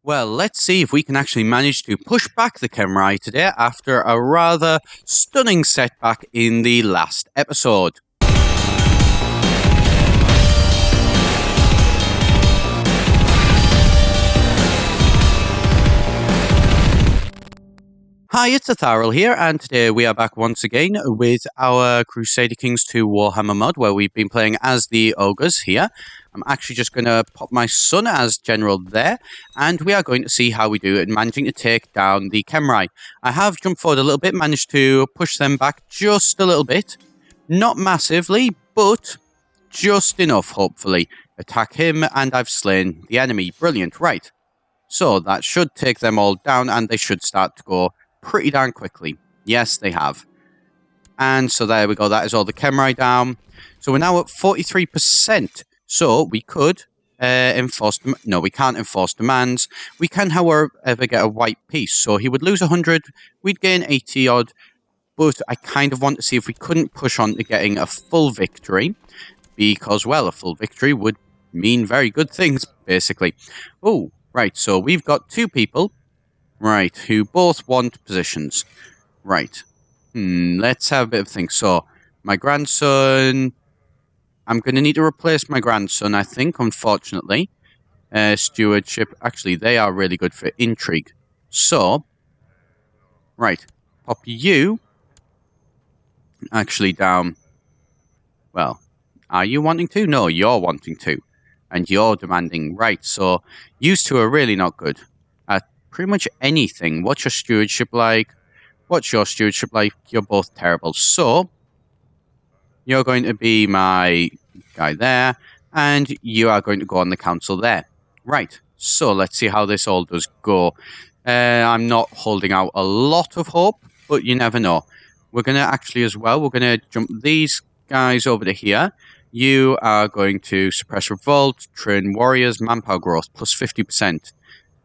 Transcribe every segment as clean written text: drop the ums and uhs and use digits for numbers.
Well, let's see if we can actually manage to push back the Khemri today after a rather stunning setback in the last episode. Hi, it's Etharal here, and today we are back once again with our Crusader Kings 2 Warhammer mod, where we've been playing as the Ogres here. I'm actually just going to pop my son as General there, and we are going to see how we do in managing to take down the Khemri. I have jumped forward a little bit, managed to push them back just a little bit. Not massively, but just enough, hopefully. Attack him, and I've slain the enemy. Brilliant, right. So that should take them all down, and they should start to go pretty darn quickly. Yes, they have. And so there we go. That is all the Khemri down. So we're now at 43%. So we could enforce... No, we can't enforce demands. We can, however, get a white peace. So he would lose 100. We'd gain 80 odd. But I kind of want to see if we couldn't push on to getting a full victory. Because, well, a full victory would mean very good things, basically. Oh, right. So we've got two people. Right, who both want positions. Right. Let's have a bit of a think. So, my grandson... I'm going to need to replace my grandson, I think, unfortunately. Stewardship. Actually, they are really good for intrigue. So, right. Pop you actually down. Well, are you wanting to? No, you're wanting to. And you're demanding. Right, so, used two are really not good. Pretty much anything. What's your stewardship like? What's your stewardship like? You're both terrible. So, you're going to be my guy there, and you are going to go on the council there. Right. So, let's see how this all does go. I'm not holding out a lot of hope, but you never know. We're going to actually as well, we're going to jump these guys over to here. You are going to suppress revolt, train warriors, manpower growth, plus 50%.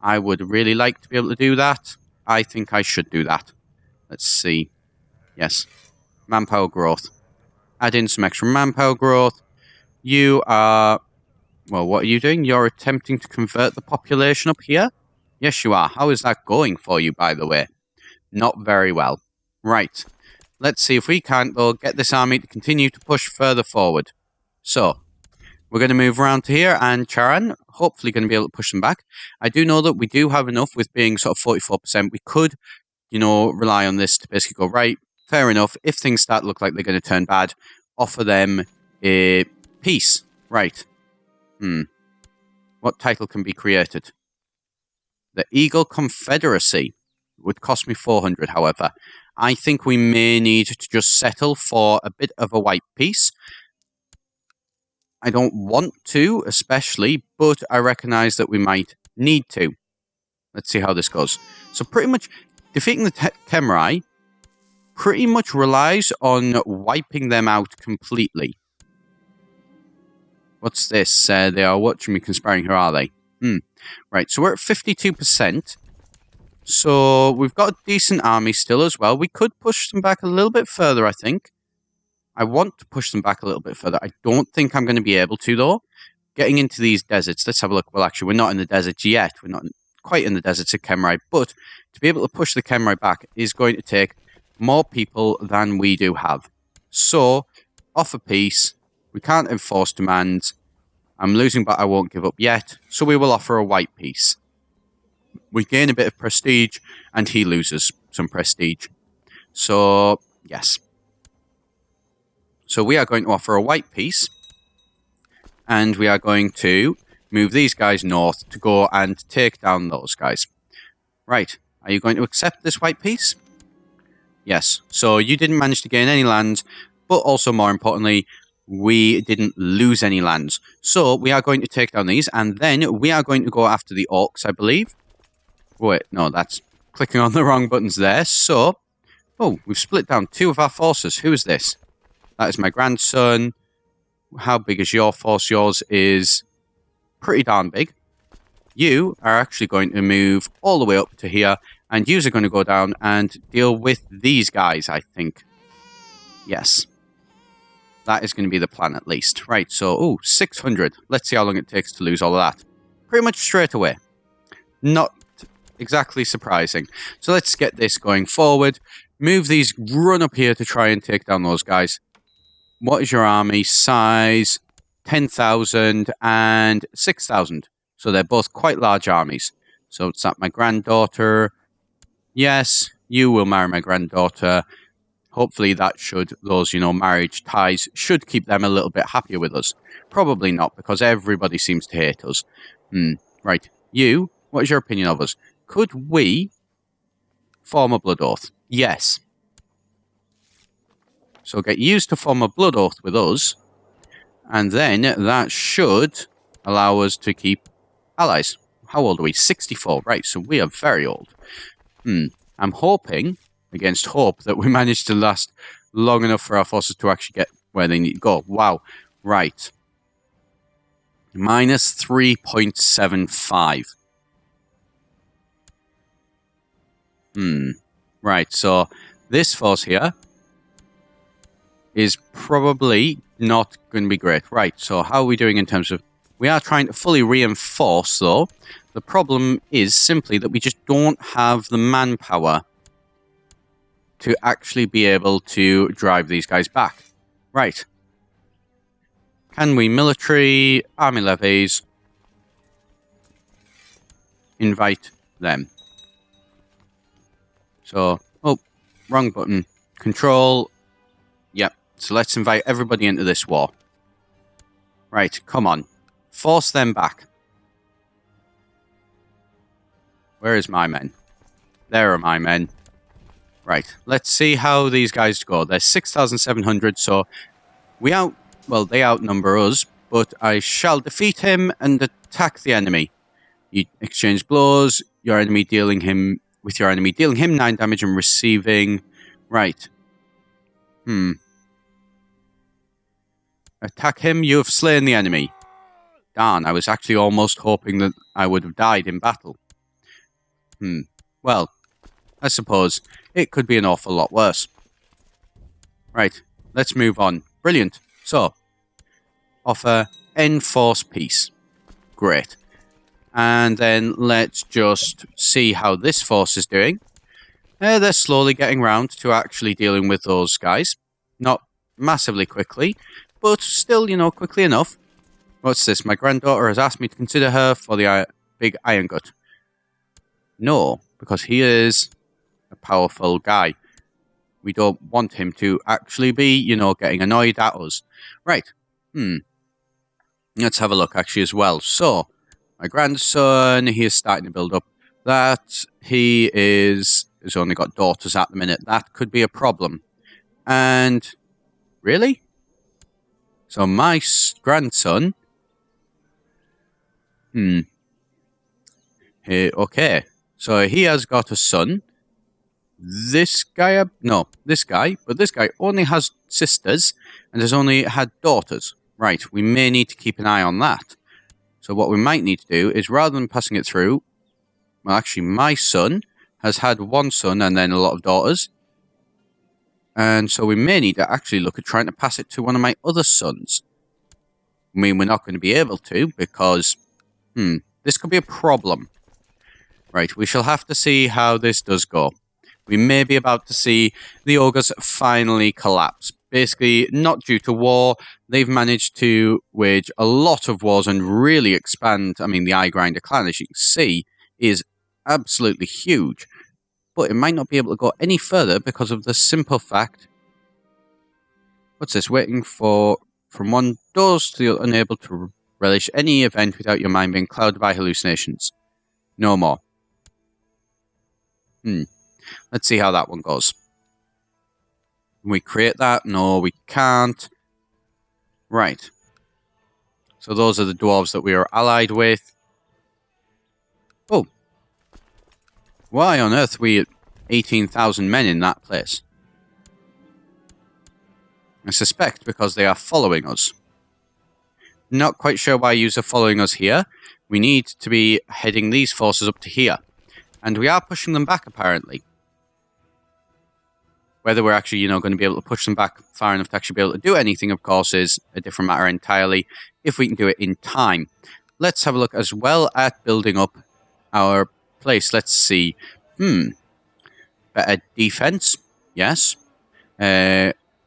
I would really like to be able to do that. I think I should do that. Let's see. Yes. Manpower growth. Add in some extra manpower growth. You are... Well, what are you doing? You're attempting to convert the population up here? Yes, you are. How is that going for you, by the way? Not very well. Right. Let's see if we can't, though, get this army to continue to push further forward. So... We're going to move around to here, and Charan, hopefully going to be able to push them back. I do know that we do have enough with being sort of 44%. We could, rely on this to basically go, right, fair enough. If things start to look like they're going to turn bad, offer them a peace. Right. What title can be created? The Eagle Confederacy would cost me 400, however. I think we may need to just settle for a bit of a white peace. I don't want to, especially, but I recognize that we might need to. Let's see how this goes. So pretty much defeating the Khemri pretty much relies on wiping them out completely. What's this? They are watching me conspiring. Who are they? Right, so we're at 52%. So we've got a decent army still as well. We could push them back a little bit further, I think. I want to push them back a little bit further. I don't think I'm going to be able to, though. Getting into these deserts, let's have a look. Well, actually, we're not in the deserts yet. We're not quite in the deserts of Khemri. But to be able to push the Khemri back is going to take more people than we do have. So, offer peace. We can't enforce demands. I'm losing, but I won't give up yet. So we will offer a white peace. We gain a bit of prestige, and he loses some prestige. So, yes. So we are going to offer a white peace, and we are going to move these guys north to go and take down those guys. Right, are you going to accept this white peace? Yes, so you didn't manage to gain any lands, but also more importantly, we didn't lose any lands. So we are going to take down these, and then we are going to go after the orcs, I believe. Wait, no, that's clicking on the wrong buttons there. So, oh, we've split down two of our forces. Who is this? That is my grandson. How big is your force? Yours is pretty darn big. You are actually going to move all the way up to here, and you are going to go down and deal with these guys, I think. Yes. That is going to be the plan, at least. Right, so, 600. Let's see how long it takes to lose all of that. Pretty much straight away. Not exactly surprising. So let's get this going forward. Move these, run up here to try and take down those guys. What is your army size? 10,000 and 6,000. So they're both quite large armies. So it's that my granddaughter. Yes, you will marry my granddaughter. Hopefully that should, those, marriage ties should keep them a little bit happier with us. Probably not, because everybody seems to hate us. Right. You, what is your opinion of us? Could we form a blood oath? Yes. So get used to form a blood oath with us, and then that should allow us to keep allies. How old are we? 64. Right, so we are very old. I'm hoping, against hope, that we manage to last long enough for our forces to actually get where they need to go. Wow. Right. Minus 3.75. Right, so this force here is probably not going to be great. Right, so how are we doing in terms of... We are trying to fully reinforce, though. The problem is simply that we just don't have the manpower to actually be able to drive these guys back. Right. Can we military, army levies, invite them? So, oh, wrong button. Control. Yep. So let's invite everybody into this war. Right, come on. Force them back. Where is my men? There are my men. Right, let's see how these guys go. They're 6,700, so they outnumber us, but I shall defeat him and attack the enemy. You exchange blows, your enemy dealing him 9 damage and receiving... Right. Attack him, you have slain the enemy. Darn, I was actually almost hoping that I would have died in battle. Well, I suppose it could be an awful lot worse. Right, let's move on. Brilliant. So, offer enforce peace. Great. And then let's just see how this force is doing. They're slowly getting round to actually dealing with those guys. Not massively quickly, but still, quickly enough. What's this? My granddaughter has asked me to consider her for the big iron gut. No, because he is a powerful guy. We don't want him to actually be, getting annoyed at us. Right. Let's have a look, actually, as well. So, my grandson, he is starting to build up that. He has only got daughters at the minute. That could be a problem. And, really? So, my grandson... Okay. So, he has got a son. This guy, this guy only has sisters and has only had daughters. Right, we may need to keep an eye on that. So what we might need to do is, rather than passing it through, well, actually, my son has had one son and then a lot of daughters. And so we may need to actually look at trying to pass it to one of my other sons. I mean, we're not going to be able to because, this could be a problem. Right, we shall have to see how this does go. We may be about to see the Ogres finally collapse. Basically, not due to war. They've managed to wage a lot of wars and really expand. I mean, the Eye Grinder clan, as you can see, is absolutely huge. But it might not be able to go any further because of the simple fact... What's this? Waiting for... From one doors to the other, unable to relish any event without your mind being clouded by hallucinations. No more. Let's see how that one goes. Can we create that? No, we can't. Right. So those are the dwarves that we are allied with. Oh. Why on earth are we at 18,000 men in that place? I suspect because they are following us. Not quite sure why you are following us here. We need to be heading these forces up to here. And we are pushing them back, apparently. Whether we're actually, going to be able to push them back far enough to actually be able to do anything, of course, is a different matter entirely, if we can do it in time. Let's have a look as well at building up our place. Let's see. Better defense. Yes.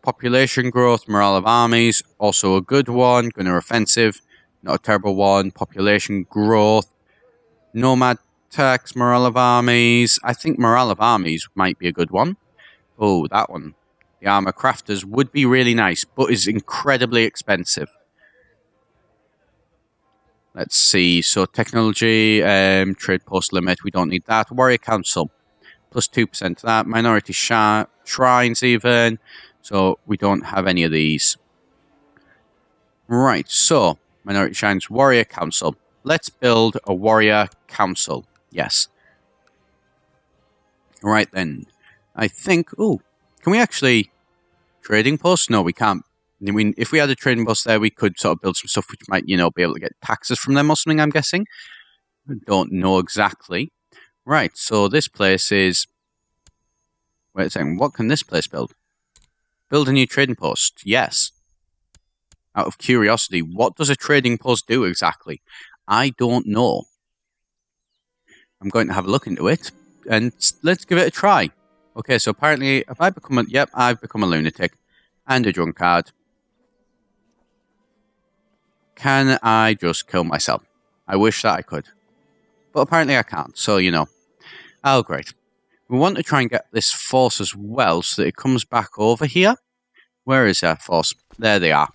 Population growth, morale of armies, also a good one. Gunner offensive, not a terrible one. Population growth, nomad tax, morale of armies. I think morale of armies might be a good one. Oh, that one. The armor crafters would be really nice, but is incredibly expensive. Let's see. So technology, trade post limit, we don't need that. Warrior council, plus 2% to that. Minority shrines even. So we don't have any of these. Right, so minority shrines, warrior council. Let's build a warrior council. Yes. Right then. I think, oh, can we actually trading post? No, we can't. I mean, if we had a trading post there, we could sort of build some stuff which might, be able to get taxes from them or something, I'm guessing. I don't know exactly. Right, so this place is... Wait a second, what can this place build? Build a new trading post, yes. Out of curiosity, what does a trading post do exactly? I don't know. I'm going to have a look into it, and let's give it a try. Okay, so apparently, have I become a... Yep, I've become a lunatic. And a drunkard. Can I just kill myself? I wish that I could. But apparently I can't, so, Oh, great. We want to try and get this force as well, so that it comes back over here. Where is our force? There they are.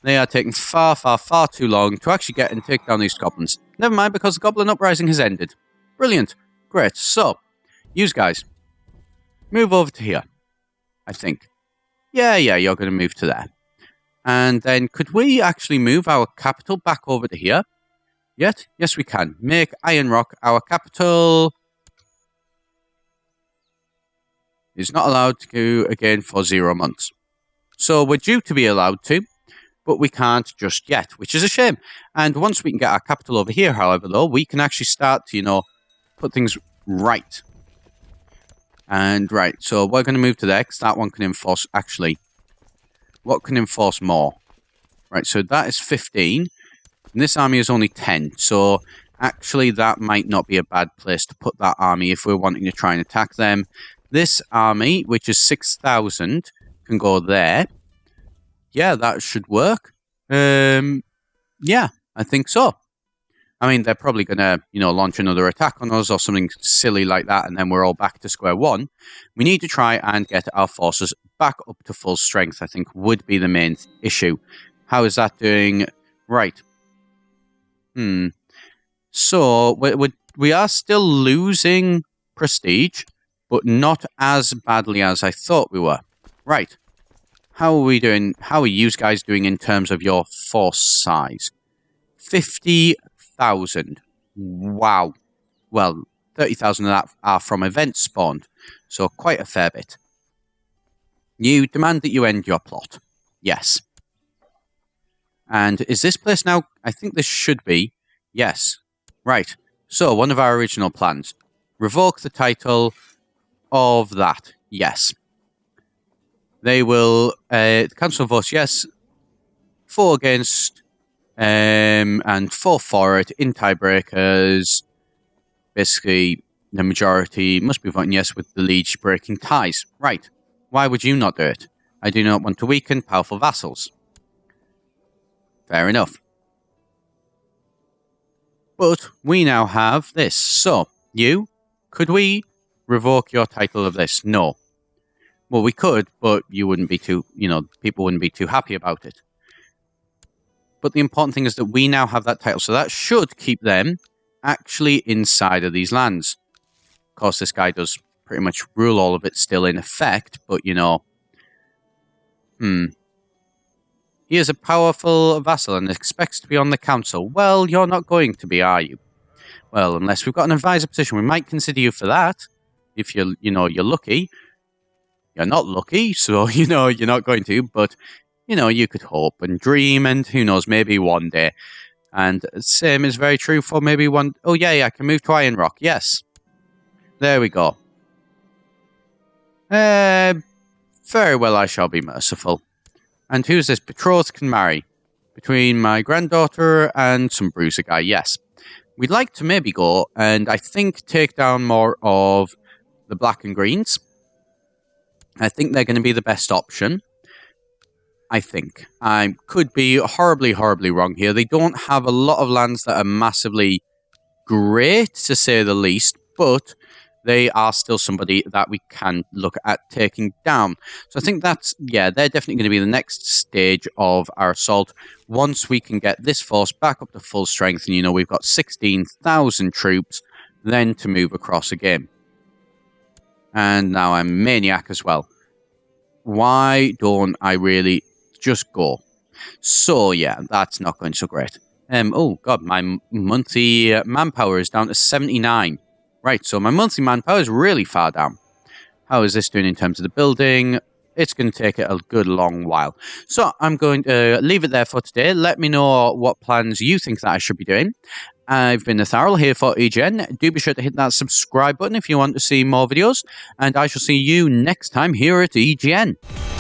They are taking far, far, far too long to actually get and take down these goblins. Never mind, because the goblin uprising has ended. Brilliant. Great. So, you guys, move over to here, I think. Yeah, you're going to move to there. And then, could we actually move our capital back over to here? Yet? Yes, we can. Make Iron Rock our capital. Is not allowed to go again for 0 months. So we're due to be allowed to, but we can't just yet, which is a shame. And once we can get our capital over here, however, though, we can actually start to, put things right. And right, so we're going to move to there, because that one can enforce, actually, what can enforce more? Right, so that is 15, and this army is only 10, so actually that might not be a bad place to put that army if we're wanting to try and attack them. This army, which is 6,000, can go there. Yeah, that should work. Yeah, I think so. I mean, they're probably going to, launch another attack on us or something silly like that, and then we're all back to square one. We need to try and get our forces back up to full strength, I think, would be the main issue. How is that doing? Right. So, we are still losing prestige, but not as badly as I thought we were. Right. How are we doing? How are you guys doing in terms of your force size? 50,000. Wow. Well, 30,000 of that are from events spawned, so quite a fair bit. You demand that you end your plot. Yes. And is this place now? I think this should be. Yes. Right. So, one of our original plans. Revoke the title of that. Yes. They will, the council votes yes, 4 against, and 4 for it in tiebreakers. Basically, the majority must be voting yes with the liege breaking ties. Right. Why would you not do it? I do not want to weaken powerful vassals. Fair enough. But we now have this. So, could we revoke your title of this? No. Well, we could, but you wouldn't be too, people wouldn't be too happy about it. But the important thing is that we now have that title, so that should keep them actually inside of these lands. Of course, this guy does pretty much rule all of it still in effect, but, He is a powerful vassal and expects to be on the council. Well, you're not going to be, are you? Well, unless we've got an advisor position, we might consider you for that. If you're, you're lucky. You're not lucky, so, you're not going to, but, you could hope and dream, and who knows, maybe one day. And same is very true for maybe one... Oh, yeah, I can move to Iron Rock, yes. There we go. Very well, I shall be merciful. And who's this? Betrothed can marry. Between my granddaughter and some bruiser guy, yes. we'd like to maybe go and I think take down more of the black and greens. I think they're going to be the best option. I think. I could be horribly, horribly wrong here. They don't have a lot of lands that are massively great, to say the least, but they are still somebody that we can look at taking down. So I think that's, yeah, they're definitely going to be the next stage of our assault. Once we can get this force back up to full strength, and, you know, we've got 16,000 troops, then to move across again. And now I'm Maniac as well. Why don't I really just go? So, yeah, that's not going so great. Oh, God, my monthly manpower is down to 79. Right, so my monthly manpower is really far down. How is this doing in terms of the building? It's going to take it a good long while. So I'm going to leave it there for today. Let me know what plans you think that I should be doing. I've been Etharal here for EGN. Do be sure to hit that subscribe button if you want to see more videos. And I shall see you next time here at EGN.